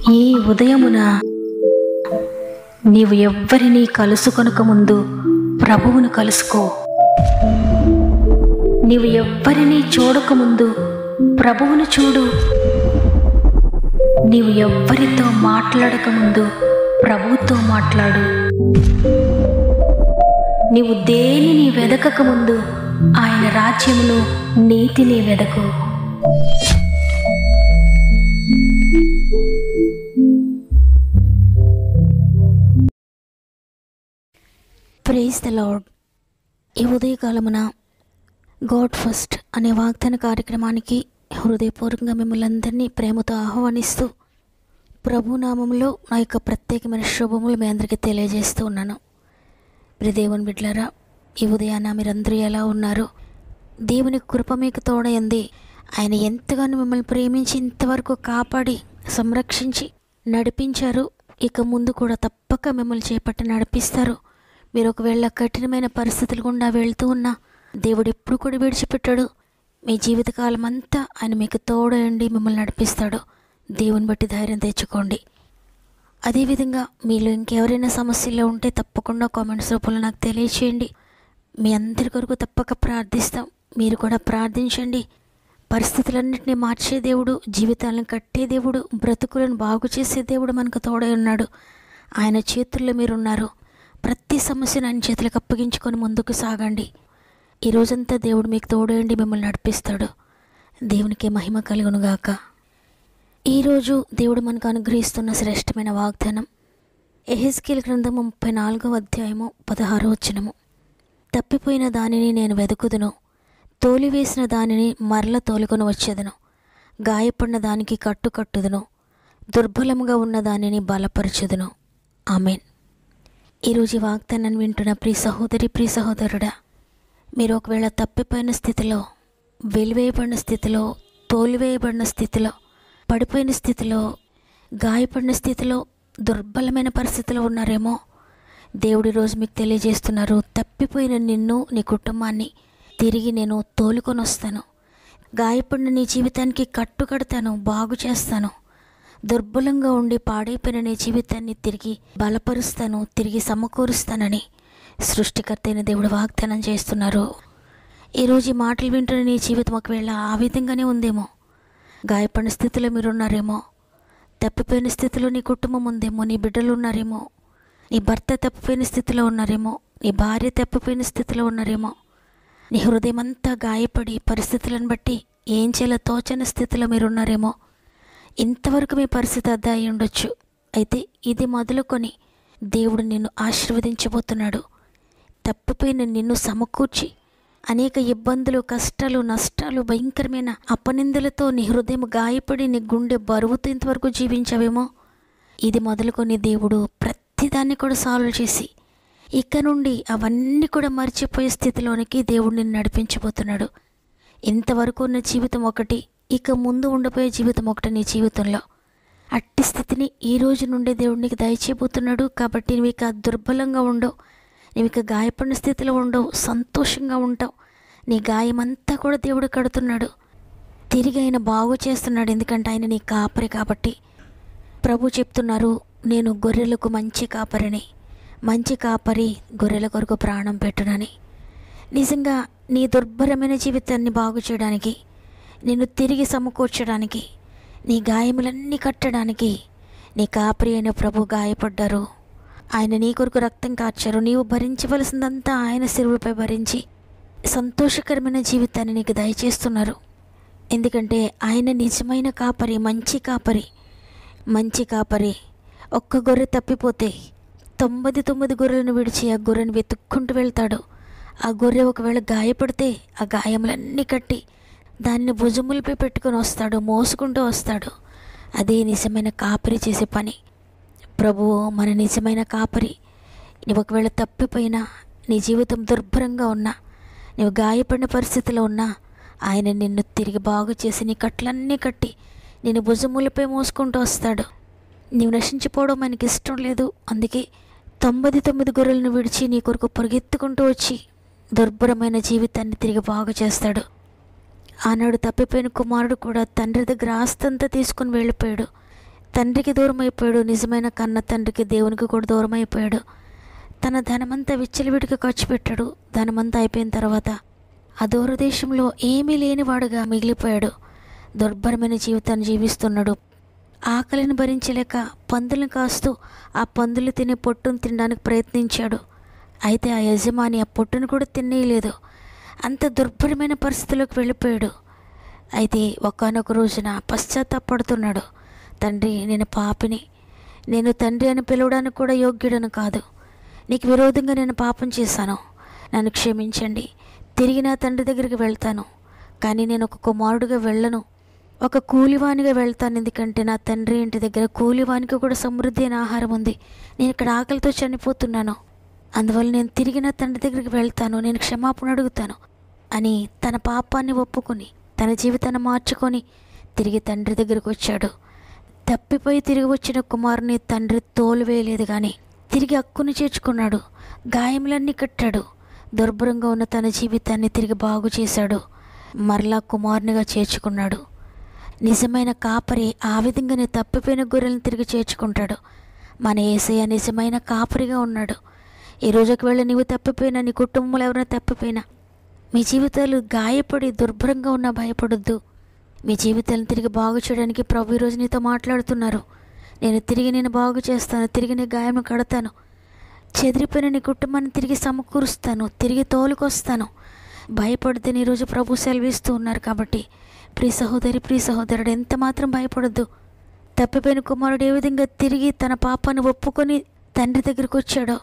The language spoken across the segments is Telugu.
ఈ ఉదయమున నీవు ఎవ్వరినీ కలుసుకొనక ముందు ప్రభువును కలుసుకో. నీవు ఎవ్వరినీ చూడకముందు ప్రభువును చూడు. నీవు ఎవ్వరితో మాట్లాడకముందు ప్రభువుతో మాట్లాడు. నీవు దేనిని వెదకకముందు ఆయన రాజ్యమును నీతిని వెదకు. Praise the lord. ఈ ఉదయకాలమున గాడ్ ఫస్ట్ అనే వాగ్దాన కార్యక్రమానికి హృదయపూర్వకంగా మిమ్మల్ని అందరినీ ప్రేమతో ఆహ్వానిస్తూ ప్రభునామంలో నా యొక్క ప్రత్యేకమైన శుభములు మీ అందరికీ తెలియజేస్తూ ఉన్నాను. ప్రియ దేవుని బిడ్డలారా, ఈ ఉదయాన మీరందరూ ఎలా ఉన్నారు? దేవుని కృప మీకు తోడైంది. ఆయన ఎంతగానో మిమ్మల్ని ప్రేమించి ఇంతవరకు కాపాడి సంరక్షించి నడిపించారు. ఇక ముందు కూడా తప్పక మిమ్మల్ని చేపట్టి నడిపిస్తారు. మీరు ఒకవేళ కఠినమైన పరిస్థితులు గుండా వెళ్తూ ఉన్నా దేవుడు ఎప్పుడు కూడా విడిచిపెట్టాడు. మీ జీవితకాలం అంతా ఆయన మీకు తోడండి మిమ్మల్ని నడిపిస్తాడు. దేవుని బట్టి ధైర్యం తెచ్చుకోండి. అదేవిధంగా మీలో ఇంకెవరైనా సమస్యల్లో ఉంటే తప్పకుండా కామెంట్స్ రూపంలో నాకు తెలియచేయండి. మీ అందరి కొరకు తప్పక ప్రార్థిస్తాం. మీరు కూడా ప్రార్థించండి. పరిస్థితులన్నింటినీ మార్చే దేవుడు, జీవితాలను కట్టే దేవుడు, బ్రతుకులను బాగు చేసే దేవుడు మనకు తోడై ఉన్నాడు. ఆయన చేతుల్లో మీరున్నారు. ప్రతి సమస్యను ఆయన చేతులకు అప్పగించుకొని ముందుకు సాగండి. ఈ రోజంతా దేవుడు మీకు తోడేయండి మిమ్మల్ని నడిపిస్తాడు. దేవునికి మహిమ కలుగునుగాక. ఈరోజు దేవుడు మనకు అనుగ్రహిస్తున్న శ్రేష్టమైన వాగ్దానం యెహెజ్కేలు గ్రంథము 34వ అధ్యాయము 16వ వచనము. తప్పిపోయిన దానిని నేను వెదుకుదును, తోలివేసిన దానిని మరల తోలుకొని వచ్చేదను, గాయపడిన దానికి కట్టుదును, దుర్బలముగా ఉన్న దానిని బలపరచుదును. ఆమెన్. ఈరోజు ఈ వాగ్దానాన్ని వింటున్న ప్రియ సహోదరి, ప్రియ సహోదరుడా, మీరు ఒకవేళ తప్పిపోయిన స్థితిలో, వెలివేయబడిన స్థితిలో, తోలివేయబడిన స్థితిలో, పడిపోయిన స్థితిలో, గాయపడిన స్థితిలో, దుర్బలమైన పరిస్థితిలో ఉన్నారేమో, దేవుడు ఈరోజు మీకు తెలియజేస్తున్నారు, తప్పిపోయిన నిన్ను, నీ కుటుంబాన్ని తిరిగి నేను తోలుకొని వస్తాను. గాయపడిన నీ జీవితానికి కట్టుకడతాను, బాగు చేస్తాను. దుర్బలంగా ఉండి పాడైపోయిన నీ జీవితాన్ని తిరిగి బలపరుస్తాను, తిరిగి సమకూరుస్తానని సృష్టికర్త అయిన దేవుడు వాగ్దానం చేస్తున్నారు. ఈరోజు ఈ మాటలు వింటున్న నీ జీవితం ఒకవేళ ఆ విధంగానే ఉందేమో. గాయపడిన స్థితిలో మీరున్నారేమో, తప్పిపోయిన స్థితిలో నీ కుటుంబం ఉందేమో, నీ బిడ్డలు ఉన్నారేమో, నీ భర్త తప్పిపోయిన స్థితిలో ఉన్నారేమో, నీ భార్య తప్పిపోయిన స్థితిలో ఉన్నారేమో, నీ హృదయం అంతా గాయపడి పరిస్థితులను బట్టి ఏం చేయాలో తోచని స్థితిలో మీరున్నారేమో. ఇంతవరకు మీ పరిస్థితి అదే అయి ఉండొచ్చు. అయితే ఇది మొదలుకొని దేవుడు నిన్ను ఆశీర్వదించబోతున్నాడు. తప్పిపోయిన నిన్ను సమకూర్చి అనేక ఇబ్బందులు, కష్టాలు, నష్టాలు, భయంకరమైన అపనిందలతో నీ హృదయం గాయపడి నీ గుండె బరువుతో ఇంతవరకు జీవించావేమో, ఇది మొదలుకొని దేవుడు ప్రతిదాన్ని కూడా సాల్వ్ చేసి ఇక నుండి అవన్నీ కూడా మర్చిపోయే స్థితిలోనికి దేవుడు నిన్ను నడిపించబోతున్నాడు. ఇంతవరకు ఉన్న జీవితం ఒకటి, ఇక ముందు ఉండబోయే జీవితం ఒకటి నీ జీవితంలో. అట్టి స్థితిని ఈ రోజు నుండే దేవుడు నీకు దయచేయబోతున్నాడు. కాబట్టి నువ్వు ఇక దుర్బలంగా ఉండవు, నువ్వు ఇక గాయపడిన స్థితిలో ఉండవు, సంతోషంగా ఉంటావు. నీ గాయమంతా కూడా దేవుడు కడుతున్నాడు, తిరిగి ఆయన బాగు చేస్తున్నాడు. ఎందుకంటే ఆయన నీ కాపరి కాబట్టి. ప్రభు చెప్తున్నారు, నేను గొర్రెలకు మంచి కాపరిని, మంచి కాపరి గొర్రెల కొరకు ప్రాణం పెట్టునని. నిజంగా నీ దుర్భరమైన జీవితాన్ని బాగు చేయడానికి, నిన్ను తిరిగి సమకూర్చడానికి, నీ గాయములన్నీ కట్టడానికి నీ కాపరి అయిన ప్రభు గాయపడ్డారు. ఆయన నీ కొరకు రక్తం కార్చారు. నీవు భరించవలసిందంతా ఆయన శిలువపై భరించి సంతోషకరమైన జీవితాన్ని నీకు దయచేస్తున్నారు. ఎందుకంటే ఆయన నిజమైన కాపరి, మంచి కాపరి. మంచి కాపరి ఒక్క గొర్రె తప్పిపోతే 99 గొర్రెలను విడిచి ఆ గొర్రెను వెతుక్కుంటూ వెళ్తాడు. ఆ గొర్రె ఒకవేళ గాయపడితే ఆ గాయములన్నీ కట్టి దాన్ని భుజములపై పెట్టుకొని వస్తాడు, మోసుకుంటూ వస్తాడు. అదే నిజమైన కాపరి చేసే పని. ప్రభువు మన నిజమైన కాపరి. నువ్వు ఒకవేళ తప్పిపోయినా, నీ జీవితం దుర్భరంగా ఉన్నా, నువ్వు గాయపడిన పరిస్థితిలో ఉన్నా, ఆయన నిన్ను తిరిగి బాగు చేసి నీ కట్లన్నీ కట్టి నేను భుజములపై మోసుకుంటూ వస్తాడు. నీవు నశించిపోవడం మనకి ఇష్టం లేదు. అందుకే 99 గొర్రెలను విడిచి నీ కొరకు పరిగెత్తుకుంటూ వచ్చి దుర్భరమైన జీవితాన్ని తిరిగి బాగు చేస్తాడు. ఆనాడు తప్పిపోయిన కుమారుడు కూడా తండ్రి దగ్గర ఆస్తంతా తీసుకుని వెళ్ళిపోయాడు. తండ్రికి దూరం అయిపోయాడు. నిజమైన కన్న తండ్రికి, దేవునికి కూడా దూరం అయిపోయాడు. తన ధనమంతా విచ్చలవిడిగా ఖర్చు పెట్టాడు. ధనమంతా అయిపోయిన తర్వాత ఆ దూరదేశంలో ఏమీ లేనివాడుగా మిగిలిపోయాడు. దుర్భరమైన జీవితాన్ని జీవిస్తున్నాడు. ఆకలిని భరించలేక పందులను కాస్తూ ఆ పందులు తినే పొట్టును తినడానికి ప్రయత్నించాడు. అయితే ఆ యజమాని ఆ పొట్టును కూడా తినేయలేదు. అంత దుర్భరమైన పరిస్థితిలోకి వెళ్ళిపోయాడు. అయితే ఒకానొక రోజున పశ్చాత్తాపడుతున్నాడు. తండ్రి, నేను పాపిని, నేను తండ్రి అని పిలవడానికి కూడా యోగ్యుడను కాదు. నీకు విరోధంగా నేను పాపం చేశాను, నన్ను క్షమించండి. తిరిగి నా తండ్రి దగ్గరికి వెళ్తాను. కానీ నేను ఒక కుమారుడిగా వెళ్ళను, ఒక కూలివానిగా వెళ్తాను. ఎందుకంటే నా తండ్రి ఇంటి దగ్గర కూలివానికి కూడా సమృద్ధి అయిన ఆహారం ఉంది. నేను ఇక్కడ ఆకలితో చనిపోతున్నాను. అందువల్ల నేను తిరిగి నా తండ్రి దగ్గరికి వెళ్తాను, నేను క్షమాపణ అడుగుతాను అని తన పాపాన్ని ఒప్పుకొని తన జీవితాన్ని మార్చుకొని తిరిగి తండ్రి దగ్గరికి వచ్చాడు. తప్పిపోయి తిరిగి వచ్చిన కుమారుని తండ్రి తోలువేయలేదు, కానీ తిరిగి హక్కును చేర్చుకున్నాడు. గాయములన్నీ కట్టాడు. దుర్భరంగా ఉన్న తన జీవితాన్ని తిరిగి బాగు చేశాడు. మరలా కుమారునిగా చేర్చుకున్నాడు. నిజమైన కాపరి ఆ విధంగానే తప్పిపోయిన గొర్రెలను తిరిగి చేర్చుకుంటాడు. మన యేసయ్య నిజమైన కాపరిగా ఉన్నాడు. ఈ రోజుకి వెళ్ళి నీవు తప్పిపోయినా, నీ కుటుంబంలో ఎవరైనా తప్పిపోయినా, మీ జీవితాలు గాయపడి దుర్భరంగా ఉన్నా భయపడొద్దు. మీ జీవితాలను తిరిగి బాగు చేయడానికి ప్రభు ఈరోజు నీతో మాట్లాడుతున్నారు. నేను బాగు చేస్తాను, తిరిగి నీ గాయం కడతాను, చెదిరిపోయిన నీ కుటుంబాన్ని తిరిగి సమకూరుస్తాను, తిరిగి తోలుకొస్తాను. భయపడితే ఈరోజు ప్రభు సెలవిస్తూ ఉన్నారు. కాబట్టి ప్రియ సహోదరి, ప్రియ సహోదరుడు, ఎంత మాత్రం భయపడొద్దు. తప్పిపోయిన కుమారుడు ఏ విధంగా తిరిగి తన పాపాన్ని ఒప్పుకొని తండ్రి దగ్గరికి వచ్చాడో,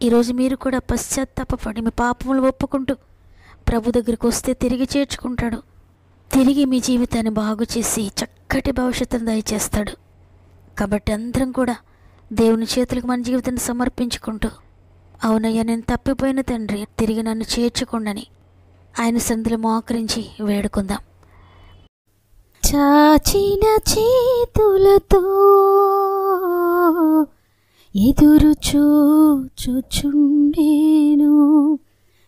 ఈరోజు మీరు కూడా పశ్చాత్తాపడి మీ పాపములు ఒప్పుకుంటూ ప్రభు దగ్గరికి వస్తే తిరిగి చేర్చుకుంటాడు. తిరిగి మీ జీవితాన్ని బాగు చేసి చక్కటి భవిష్యత్తును దయచేస్తాడు. కాబట్టి అందరం కూడా దేవుని చేతులకు మన జీవితాన్ని సమర్పించుకుంటూ, అవునయ్యా, నేను తప్పిపోయిన తండ్రి, తిరిగి నన్ను చేర్చుకోండి ఆయన సందులో మోకరించి వేడుకుందాం. చాచిన చేతులతో ఎదురు చూచుచుండేను,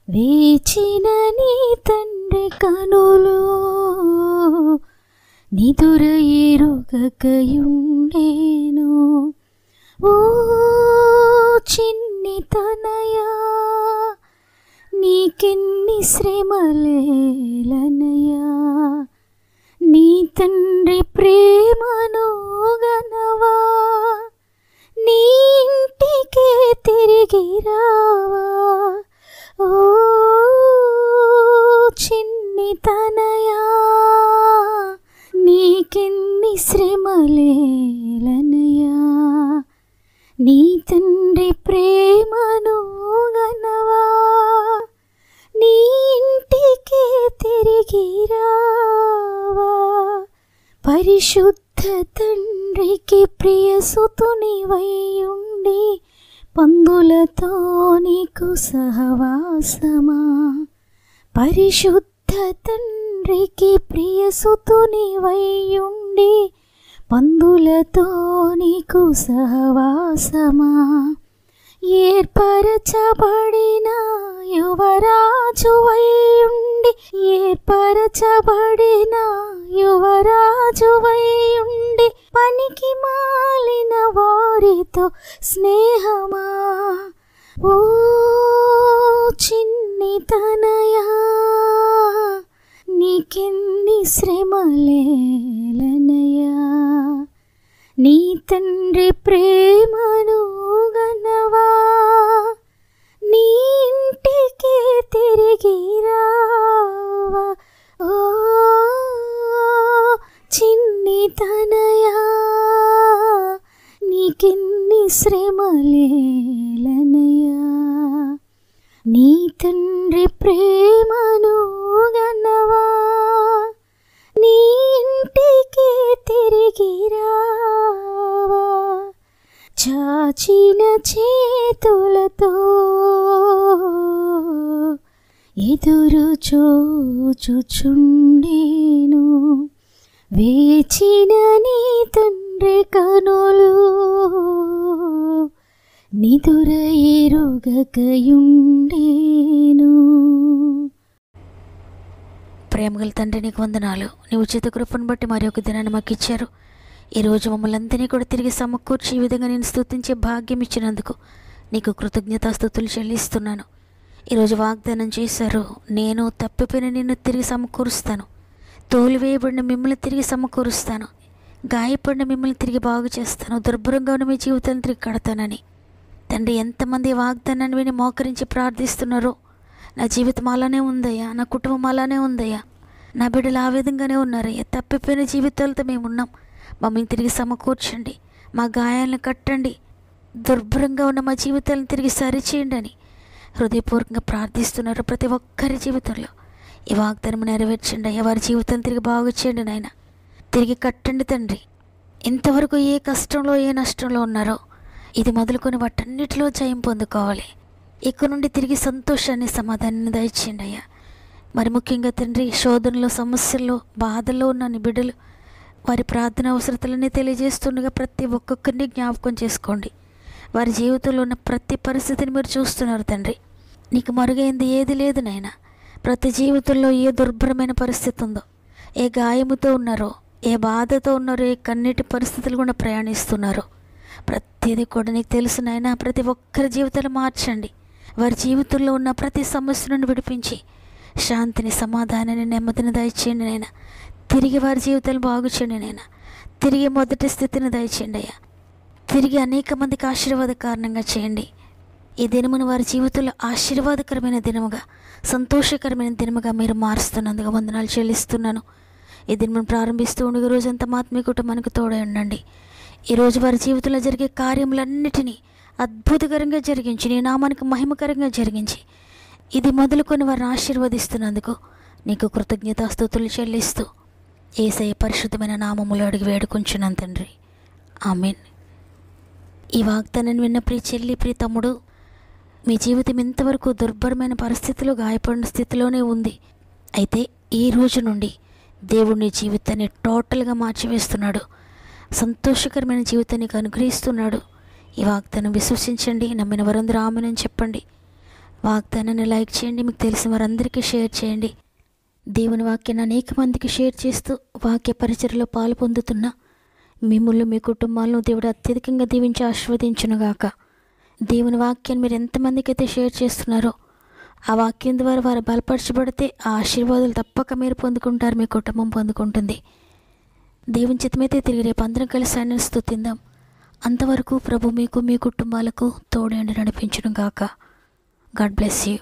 వేచిన నీ తండ్రి కనులు నిదుర ఎరుగకయుండేను. ఓ చిన్ని తనయా, నీకెన్ని శ్రమలేలనయా, నీ తండ్రి ప్రేమను గనవా, నీ ఇంటికే తిరిగి రావా. ఓ చిన్ని తనయా, నీకెన్ని శ్రమలేలనయా, నీ తండ్రి ప్రేమను గనవా, నీ ఇంటికే తిరిగి రావా. పరిశుద్ధ తండ్రికి ప్రియసుతునివైయుండి పందులతో నీకు సహవాసమా. పరిశుద్ధ తండ్రికి ప్రియసుతునివైయుండి పందులతో నీకు సహవాసమా. ఏర్పరచబడిన యువరాజువైయుండి, ఏర్పరచబడిన యువరాజువైయుండి పనికి మాలిన వారితో స్నేహమా. ఓ చిన్ని తనయా, నీకెన్ని శ్రమలేలనయా, నీ తండ్రి ప్రేమను గనవా, నీ ఇంటికే తిరిగి రావా. ఓ చిన్ని తనయా, నీకెన్ని శ్రమలేలనయా, నీ తండ్రి ప్రేమను గనవా, నీ ఇంటికే తిరిగి రావా. చాచిన చేతులతో ఎదురు చూచుచుండేను, వేచిన నీ తండ్రి కనులు నిదుర ఎరుగకయుండేను. ప్రేమగల తండ్రి, నీకు వందనాలు. నీ ఉచిత కృపను బట్టి మరి ఒక దినాన్ని మాకు ఇచ్చారు. ఈరోజు మమ్మల్ని అందరినీ కూడా తిరిగి సమకూర్చి ఈ విధంగా నేను స్తుతించే భాగ్యం ఇచ్చినందుకు నీకు కృతజ్ఞతాస్తుతులు చెల్లిస్తున్నాను. ఈరోజు వాగ్దానం చేశారు, నేను తప్పిపోయిన నిన్ను తిరిగి సమకూరుస్తాను, తోలివేయబడిన మిమ్మల్ని తిరిగి సమకూరుస్తాను, గాయపడిన మిమ్మల్ని తిరిగి బాగు చేస్తాను, దుర్భరంగా ఉన్న మీ జీవితాన్ని తిరిగి కడతానని. తండ్రి, ఎంతమంది వాగ్దానాన్ని విని మోకరించి ప్రార్థిస్తున్నారో, నా జీవితం అలానే ఉందయ్యా, నా కుటుంబం అలానే ఉందయ్యా, నా బిడ్డలు ఆ విధంగానే ఉన్నారయ్యా, తప్పిపోయిన జీవితాలతో మేము ఉన్నాం, మమ్మల్ని తిరిగి సమకూర్చండి, మా గాయాలను కట్టండి, దుర్భరంగా ఉన్న మా జీవితాలను తిరిగి సరిచేయండి అని హృదయపూర్వకంగా ప్రార్థిస్తున్నారు. ప్రతి ఒక్కరి జీవితంలో ఈ వాగ్దానం నెరవేర్చండి అయ్యా, వారి జీవితాన్ని తిరిగి బాగు చేయండి నాయన, తిరిగి కట్టండి తండ్రి. ఇంతవరకు ఏ కష్టంలో ఏ నష్టంలో ఉన్నారో ఇది మొదలుకొని వాటన్నిటిలో జయం పొందుకోవాలి. ఇక్కడ నుండి తిరిగి సంతోషాన్ని సమాధానాన్ని దయచేయండి అయ్యా. మరి ముఖ్యంగా తండ్రి, శోధనలో సమస్యల్లో బాధల్లో ఉన్న నీ బిడ్డలు వారి ప్రార్థన అవసరతలన్నీ తెలియజేస్తుండగా ప్రతి ఒక్కొక్కరిని జ్ఞాపకం చేసుకోండి. వారి జీవితంలో ఉన్న ప్రతి పరిస్థితిని మీరు చూస్తున్నారు తండ్రి. నీకు మరుగైంది ఏది లేదు నాయన. ప్రతి జీవితంలో ఏ దుర్భరమైన పరిస్థితి ఉందో, ఏ గాయముతో ఉన్నారో, ఏ బాధతో ఉన్నారో, ఏ కన్నీటి పరిస్థితులు కూడా ప్రయాణిస్తున్నారో ప్రతిదీ కూడా నీకు తెలుసు నాయన. ప్రతి ఒక్కరి జీవితాలు మార్చండి. వారి జీవితంలో ఉన్న ప్రతి సమస్య నుండి విడిపించి శాంతిని, సమాధానాన్ని, నెమ్మదిని దయచేయండి నాయన. తిరిగి వారి జీవితాలు బాగు చేయండి నాయన. తిరిగి మొదటి స్థితిని దయచేయండి అయ్యా. తిరిగి అనేక మందికి ఆశీర్వాద కారణంగా చేయండి. ఈ దినమును వారి జీవితంలో ఆశీర్వాదకరమైన దినముగా, సంతోషకరమైన దినముగా మీరు మారుస్తున్నందుకు వందనాలు చెల్లిస్తున్నాను. ఈ దినమును ప్రారంభిస్తూ ఉండగా రోజంతా ఆత్మీయ కుటుంబానికి తోడై ఉండండి. ఈరోజు వారి జీవితంలో జరిగే కార్యములన్నిటినీ అద్భుతకరంగా జరిగించి, నీ నామానికి మహిమకరంగా జరిగించి, ఇది మొదలుకొని వారిని ఆశీర్వదిస్తున్నందుకు నీకు కృతజ్ఞతాస్తుతులు చెల్లిస్తూ యేసయ్య పరిశుద్ధమైన నామములో అడిగి వేడుకుంటున్నాను తండ్రి, ఆమేన్. ఈ వాగ్దానాన్ని విన్న ప్రియ చెల్లి, ప్రియ తమ్ముడు, మీ జీవితం ఇంతవరకు దుర్భరమైన పరిస్థితిలో, గాయపడిన స్థితిలోనే ఉంది. అయితే ఈ రోజు నుండి దేవుడు నీ జీవితాన్ని టోటల్గా మార్చివేస్తున్నాడు. సంతోషకరమైన జీవితానికి అనుగ్రహిస్తున్నాడు. ఈ వాగ్దానం విశ్వసించండి. నమ్మిన వారందరూ ఆమేనని చెప్పండి. వాగ్దానాన్ని లైక్ చేయండి, మీకు తెలిసిన వారందరికీ షేర్ చేయండి. దేవుని వాక్యాన్ని అనేక మందికి షేర్ చేస్తూ వాక్య పరిచర్యలో పాలు పొందుతున్న మిమ్మల్ని, మీ కుటుంబాలను దేవుడు అత్యధికంగా దీవించి ఆశీర్వదించునుగాక. దేవుని వాక్యాన్ని మీరు ఎంతమందికి అయితే షేర్ చేస్తున్నారో ఆ వాక్యం ద్వారా వారు బలపరచబడితే ఆ ఆశీర్వాదాలు తప్పక మీరు పొందుకుంటారు, మీ కుటుంబం పొందుకుంటుంది. దేవుని చిత్తమైతే తిరిగి రేపు అందరం కలిసి ఆయనను స్తుతిందాం. అంతవరకు ప్రభు మీకు, మీ కుటుంబాలకు తోడేండి నడిపించును గాక. God bless you.